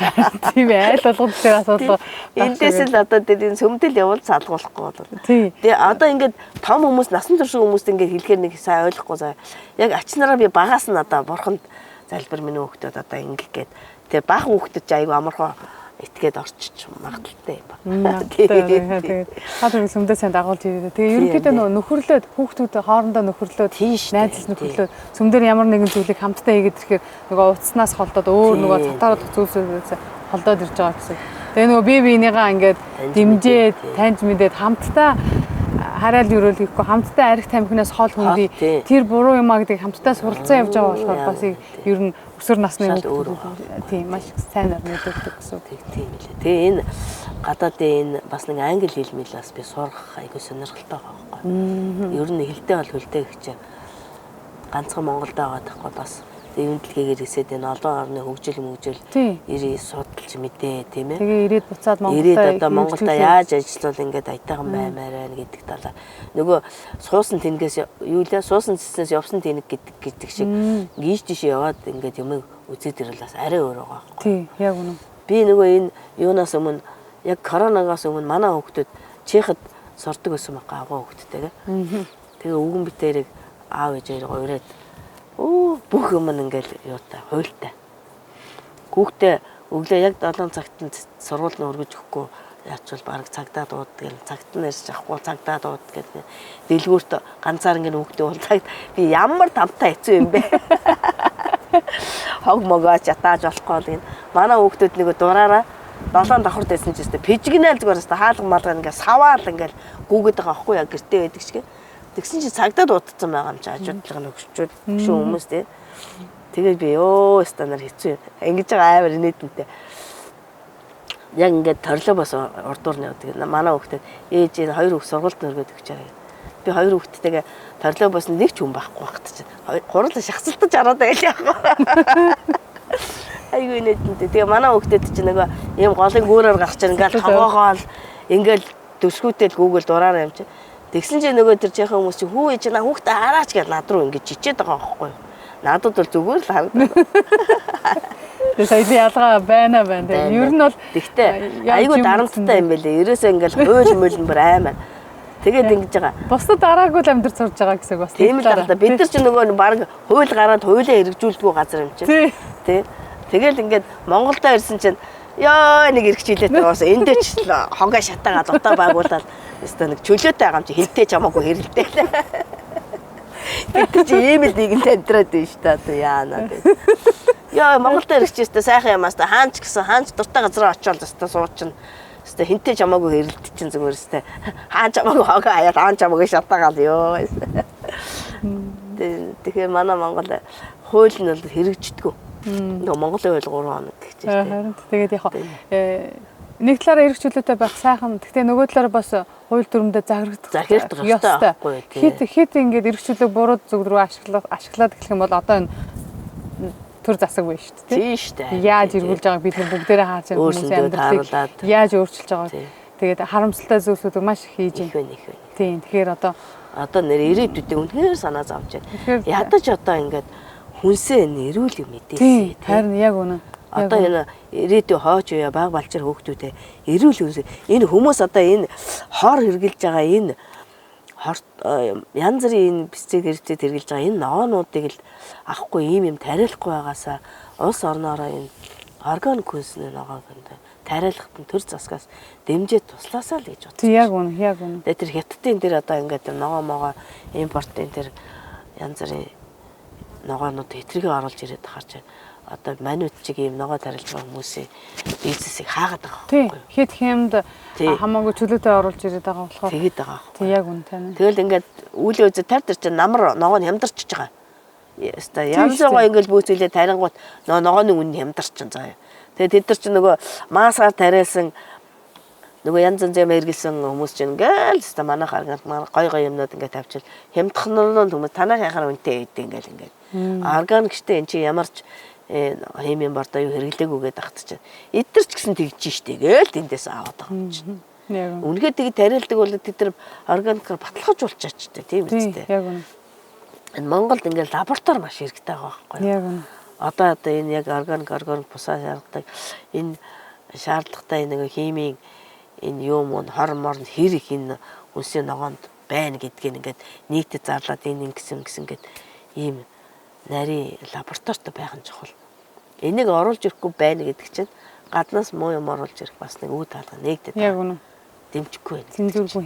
Тийм айл болгонд тэр асуудал. Эндээс л одоо тэр энэ сөмдөл явуул салгуулахгүй бол. Тэгээ одоо ингээд том хүмүүс насан турш хүмүүст ингээд хэлэхээр нэг сайн ойлгохгүй заа. Яг ачнараа би багаас нь одоо бурханд залбир миний хүүхдүүд одоо ингээд гээд тэгээ баг хүүхдүүд ч айгүй амархан итгээд орчиж магадaltaй юм байна. Тэгээд хадаа сүмдээ сайн дагуулж ирээ. Тэгээ ерөнхийдөө нөхөрлөөд хүүхдүүд хоорондоо нөхөрлөөд найзлж нөхөрлөөд сүмдэр ямар нэгэн зүйлийг хамтдаа хийгээд ирэхээр нөгөө утаснаас холдоод өөр нөгөө цатаараа зүйлсээс холдоод ирж байгаа гэсэн. Тэгээ нөгөө бие биенийгаа ингээд дэмжээд таньж мэдээд хамтдаа хараал юрэл хийхгүй хамтдаа арх тамхинаас хол хүндий тэр буруу юм а гэдэг хамтдаа суралцсан явж байгаа болохоор бас ер нь өсвөр насны тийм маш сайн мэддэг гэсэн. Тийм лээ. Тэгээ энэ гадаадын энэ бас нэг англи хэл мэл бас би сурах айгүй сонирхолтой байгаа байхгүй. Ер нь хэлтэй бол хөлтэй гэж ганцхан Монголд байгаа тахгүй бас юм дэлхийгээр хэсэд энэ олон орны хөгжил 99 судалж мэдээ тийм ээ. Тэгээ ирээд буцаад Монголда яаж ажиллавал ингээд айтайхан баймаарай гэдэг талаар нөгөө суусан тэнгээс юу лээ суусан цэснээс явсан тэнэг гэдэг шиг гийж тийшээ яваад ингээд юм үзээд ирэл бас арай өөр байгаа байхгүй. Тийм яг үнэ. Би нөгөө энэ юунаас өмнө яг коронавигаас өмнө манай хүүхдүүд Чехид сурдаг байсан байгаа агуу хүүхдтэйгээ. Тэгээ өвгөн битээрийг аав ээжээр ураад бүх юм ингээл юутай хуйлтай. Хүүхдээ өглөө яг 7 цагт нь сургуульд нь өргөж өгөхгүй яачвал баг цагдаа дууддаг юм. Цагт нь ирж авахгүй цагдаа дууддаг гэдэг. Дэлгүүрт ганцаар ингээд хүүхдээ уулзаад би ямар тавтай хэцүү юм бэ? Хог могоо чатааж болохгүй гин. Манай хүүхдүүд нэг дураараа 7 давхарт байсан ч гэсэн пижгинэл зүгээр хэвээр хаалга малгай ингээд саваал ингээд гүгээд байгаа байхгүй яг гэртээ байдаг шиг. Тэгсэн чи цагдаа дуудсан байгаа юм чи ажуудлага нөгсчүүд шүү хүмүүс тий. Тэгээд би станаар хэцүү. Ингэж байгаа амар нийтэнтэй. Яг ингээд торлоо бас урдуур нь явдаг. Манай хүүхдэд ээж энэ хоёр хүүхд сургуульд нөргөөд өгч байгаа. би 2 хүүхэдтэйгээ торлоо босны нэг ч хүн байхгүй багт чинь. Гурлаа шахсалтаж ороод байлаа. Айгүй нэтэнтэй. Тэгээ манай хүүхдэд чинь нөгөө ийм голын гүүрээр гарч ир ингээл тогоогоол ингээл төсгүүтэл гүүгэл дураараа юм чи. Тэгсэн чинь нөгөө тэр жаахан хүмүүс чи хүү ээж на хүүхдээ хараач гэж над руу ингэж чичээд байгаа байхгүй юу. Надад бол зүгээр л харагдав. Тэгээ сая ялгаа байна. Ер нь бол тэгтээ айгүй дарамттай юм байлээ. Ерөөсөө ингээл хуйл мөлн бүр аймаа. Тэгээд ингэж байгаа. Бусдад дараагүй л амьдрал сурж байгаа гэсэн бас. Тийм л байна. Бид нар ч нөгөө баг хууль гараад хуулиа хэрэгжүүлдэггүй газар юм чинь. Тий. Тэгэл ингээд Монголдо ирсэн чинь ёо нэг эргчлээд байгаас эндээ ч хонгаа шатаагаад утаа байгуулаад өстой нэг чөлөөтэй байгаа юм чи хинтээ чамаагүй хэрэлдээ. Бид чи ийм л нэгэн амьдраад байна шүү дээ яана гэж. Яа Монголд ирчихсэн сайхан юмас та хаанч гэсэн хаанч дуртай газар очиод өстой суучин. Өстой хинтээ чамаагүй хэрэлдчихэн зүгээр өстой. Хаан чамаагүй хогоо хаяад хаан чамаагүй шатаагаад ёо. Тэгэхээр манай Монгол хууль нь бол хэрэгждэггүй. Нөгөө Монголын хууль 3 хоног гэж байна. Тэгээд яг нэг талаараа эргчлүүлэлтэй байх сайхан. Гэхдээ нөгөө талаараа бас хууль дүрмдээ захирагдах ёстой. Хит ингээд эргчлүүлэг буруу зүг рүү ашиглаад эхлэх юм бол одоо энэ төр засаг байна шүү дээ. Тийм шүү дээ. Яаж эргүүлж байгааг бид нар бүгдээрээ харж байгаа хүмүүсийн амьдралыг яаж өөрчилж байгааг. Тэгээд харамсалтай зүйлсүүдийг маш их хийж байна. Тийм. Тэгэхээр одоо нэр ирээдүйдээ үнэхээр санаа зовж байна. Ядаж одоо ингээд хүнсээ нэрүүл юм мэдээсэй. Харин яг үнэ. Одоо энэ ирээдүйн хооч уяа баг балчир хөөхтүүдээ эрүүл үсэ энэ хүмүүс одоо энэ хор хэрглэж байгаа энэ янз бүрийн энэ бицэг хэрэгтэд хэрглэж байгаа энэ ногоонуудыг л авахгүй ийм юм тариалахгүй байгаасаа улс орноороо энэ органик хүнсний ногоог энэ тариалахт нь төр засгаас дэмжиж туслаасаа л гэж бодсон. Яг үнэ. Тэгээ тэр хятадын дээр одоо ингээд ногоо могоо импортын тэр янз бүрийн ногоонууд хэтргээ оруулж ирээд харж байна. Одоо манайд чиг ийм ногоо тарилж байгаа хүмүүсийн бизнесийг хаагаад байгаа байхгүй юу? Хэд хямд хамаагүй чөлөөтэй оруулж ирээд байгаа болохоор тэгээд байгаа. Тэг яг үнэ тань. Тэгэл ингээд үүлийн үзэ тар чинь намар ногоо нь хямдарч байгаа. Яста янз бүрийн ингээд бүүцүүлээ тарингууд ногооны үн хямдарч байгаа. Тэгээд тэд нар чинь нөгөө маасаар тариалсан нөгөө янз янзын мэргэлсэн хүмүүс чинь ингээл яста манайхаар гой юмнууд ингээд тавьчихвал хямдхнол хүмүүс танаа хайхаар үнэтэй өгдөө ингээд органик штэ эн чи ямарч хэмээн бардаа юу хэрэглээгүйгээд ахтчих. Эдгэр ч гэсэн тэгж штэ гээл тэндээс аваад байгаа юм чинь. Үнэхээр тийг тариалдаг бол тэд нар органикаар баталгаажуулчаач штэ тийм үстэй. Яг үнэ. Энэ Монголд ингээл лаборатори маш хэрэгтэй байгаа байхгүй юу? Яг үнэ. Одоо энэ яг органик бусаа шаарддаг энэ шаардлагатай нэг химийн энэ юм хормор хэр их энэ хүнсийн ногоонд байна гэдгийг ингээд нийтэд зарлаад энэ ингэсэн гэд ийм нарийн лабораторид байх нь чухал. Энийг оруулж ирэхгүй байна гэдэг чинь гаднаас муу юм оруулж ирэх бас нэг үе таалга нэгдэт. Яг үнэ. Дэмжихгүй байна. Цензургүй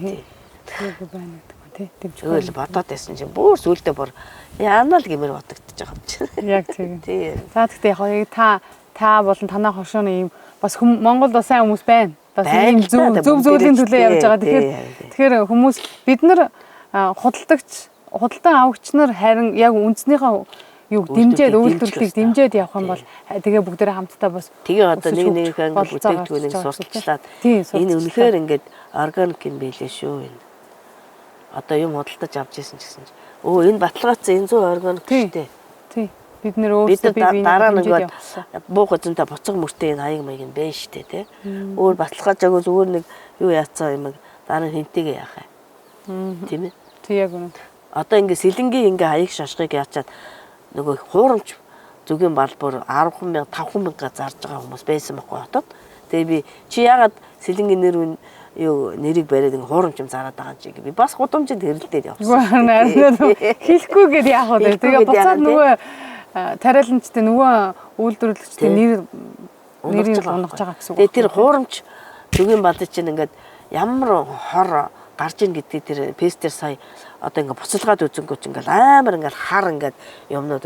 хийгээгүй байна гэдэг нь тий. Дэмжихгүй. Өөл бодоод байсан чинь бүр сүултээ бүр яана л гэмээр бодогдож байгаа юм чинь. Яг тийм. Тий. За тэгтээ яг та болон танаа хошооны ийм бас Монголд бас сайн хүмүүс байна. Бас ийм зөв зөвлийн төлөө явж байгаа. Тэгэхээр хүмүүс бид нар худалдан авагч нар харин яг үндснийхээ юу дэмжээд үйлдвэрлэлийг дэмжээд явах юм бол тэгээ бүгдээрээ хамтдаа бас тэгээ одоо нэг бүтээгдэхүүнийг сурталчлаад энэ үнэхээр ингээд органик юм байлээ шүү энэ. Одоо юм худалдаж авч ирсэн ч гэсэн энэ баталгаац энэ 100 органик штэ. Тий. Бид нэр өөрсдөө дараа нэг буух үзэнтэй буцаг мөртэй энэ хаяг маяг нь байна штэ тий. Өөр баталгаажаагүй зүгээр нэг юу яацсан юм дараа нь хинтэйгээ яах юм. Тийм ээ. Тий яг үнэ. Одоо ингээд сэлэнгийн ингээ хаяг шашгыг яачаад нөгөө хуурамч зүгийн балбар 10,000 5,000 зарж байгаа хүмүүс байсан байхгүй хотод. Тэгээ би чи яагаад сэлэнгийн нэрийг бариад ингээ хуурамч юм зараад байгаа юм чи би бас гудамжинд хэрэлдээд явсан. Хэлэхгүй гээд яах вэ? Тэгээ буцаад нөгөө тариаланчтай нөгөө үйлдвэрлэгчтэй нэрийг унгаж байгаа гэсэн үг. Тэгээ тэр хуурамч зүгийн балд чинь ингээд ямар хор гарж ийн гэдгийг тэр пестер сая одоо ингээ буцалгаад үзэнгүүч ингээл амар ингээл хар ингээд юмнууд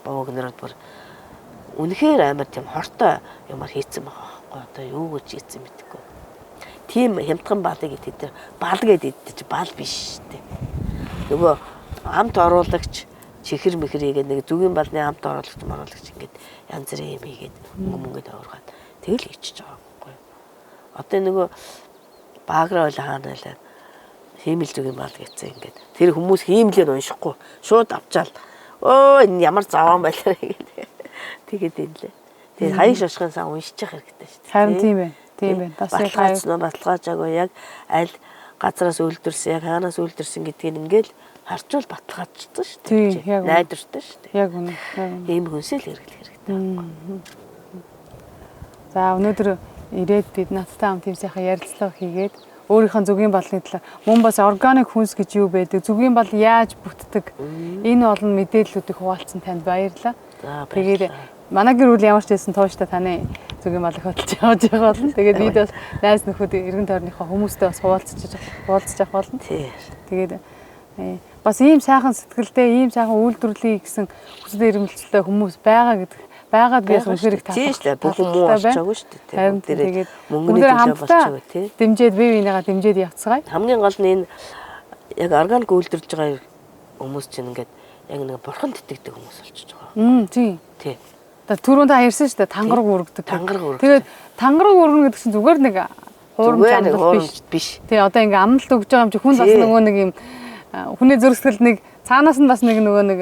боогнороод бүр үнэхээр амар тийм хортой юмар хийцэн байгаа байхгүй одоо юу гэж хийцэн мэдэхгүй. Тийм хямдхан балыг идэв тэр бал гэдэг чи бал биш штэ. Нөгөө хамт оруулагч чихэр мэхрийгээ нэг зүгийн балны хамт оруулагч ингээд янз бүрийн юм хийгээд мөнгөд аваргаад тэгэл ичиж байгаа байхгүй. Одоо нөгөө бааграа ойл хаана байлаа хиймэл зүг юм байна гэсэн ингээд. Тэр хүмүүс хиймлээр уншихгүй шууд авчаал. Өө энэ ямар заван байлаа гэдэг. Тэгээд юм лээ. Тэгээд хаяг шошхын сан уншчих хэрэгтэй шүү дээ. Харин тийм байна. Тийм байна. Бас яг баталгаажаагүй яг аль газараас үйлдвэрсэн, яг хаанаас үйлдвэрсэн гэдгийг ингээл харчвал баталгаажчихсан шүү дээ. Тийм, яг найдвартай шүү дээ. яг үнэ. Ийм хүнсэл хэрэглэх хэрэгтэй. За өнөөдөр ирээд бид надтай хамт тийм сайхан ярилцлага хийгээд өөрийнхөө зүгийн балны талаар мөн бас органик хүнс гэж юу байдаг, зүгийн бал яаж бүтдэг, энэ олон мэдээллүүдийг хуваалцсан танд баярлалаа. Тэгээд манай гэр бүл ямар ч байсан тууштай таны зүгийн балыг хөдөлж явж байгаа болно. Тэгээд бид бас найз нөхөд эргэн тойрныхоо хүмүүстэй бас хуваалцаж явах болно. Тэгээд бас ийм сайхан сэтгэлтэй, ийм сайхан үйлдвэрлэе гэсэн хүсэл эрмэлзэлтэй хүмүүс байгаад би үнэхээр их таалагдсан. Бүх хүмүүс олцоогүй шүү дээ. Харин тэгээд мөнгөний төлөө болчихгүй тий. Дэмжээд бие бинийгаа дэмжээд явцгаая. Хамгийн гол нь энэ яг органик үйлдвэрлэж байгаа хүмүүс чинь ингээд яг нэг бурхан итгэдэг хүмүүс болчихж байгаа. Тийм. Тий. Түрүүнд та ярьсан шүү дээ. Тангараг үргдэг. Тэгээд тангараг үргэнэ гэдэг чинь зүгээр нэг хуурамч биш. Тий, одоо ингээ амналт өгж байгаа юм чи хүн бас нөгөө нэг юм хүний зөрсгөл нэг цаанаас нь бас нэг нөгөө нэг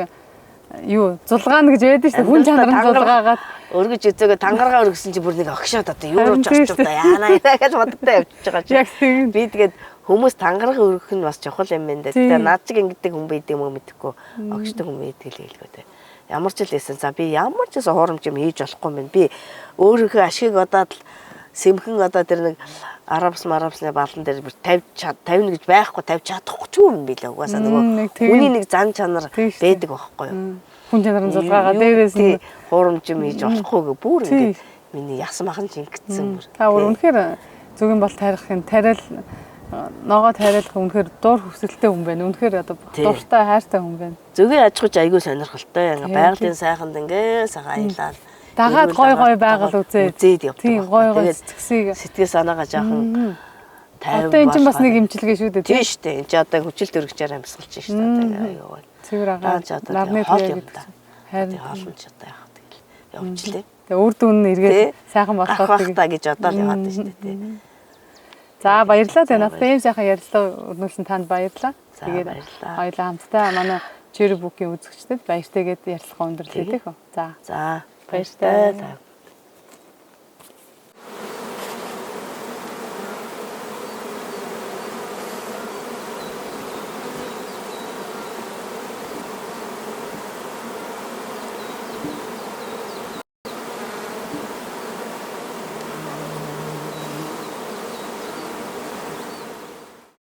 юу зулгаана гэж байдаг шүү дээ. Хүн чанарын зулгаагаад өргөж үзэгээ тангараа өргөсөн чи бүр нэг огшоод одоо юу рууж очиж удаа яана гэж боддоо явчихж байгаа чи. Би тэгээд хүмүүс тангараа өргөх нь бас чухал юм байна. Тэгээд наад чиг ингэдэг хүн байдаг юм уу мэдэхгүй огшдог хүн байдаг л гэлгүй те. Ямар ч л байсан. За би ямар ч гэсэн хуурамч юм хийж болохгүй юм. Би өөрийнхөө ашиг одоод л сэмхэн одоо тэр нэг арабсны балан дээр 50 гэж байхгүй 50 чадахгүй ч юм билээ. Угаасаа нөгөө хүний нэг зан чанар байдаг байхгүй юу? Хүн чанарын зулгаагаа дээрээс нь хуурамч юм хийж болохгүй бүр ингэ миний ясан махан жингдсэн бүр. Та үнэхээр зүгийн бол тарихын тариал ногоо тариалах үнэхээр дур хүсэлтэй хүн байна. Үнэхээр одоо дуртай хайртай хүн байна. Зүгийн аж ахуйч айгүй сонирхолтой. Ингээ байгалийн сайханд ингээ сайхан аялал дагаад гой байгаль үзээд явдаг. Тийм гой зэцгсийг сэтгэл санаагаа жаахан тайван. Одоо энэ чинь бас нэг имчилгээ шүү дээ. Тийм шүү дээ. Энд чинь одоо хүчил төрөгчээр амьсгалж шүү дээ. Аюу. Цэвэр агаа нарны төлөв гэдэг. Харин хоолн ч одоо яах тэгэл явчлаа. Тэгээ үр дүн нь эргээд сайхан болохоор та гэж одоо л яваад шүү дээ. За баярлалаа. Тэгээ надад ийм сайхан ярилцлага өрнүүлсэн танд баярлалаа. Тэгээд хоёулаа хамтдаа манай Cherry Book-ийн үзэгчдэд баяртайгээд ярилцлага өндөрлөө гэх үү. За. За баяртай.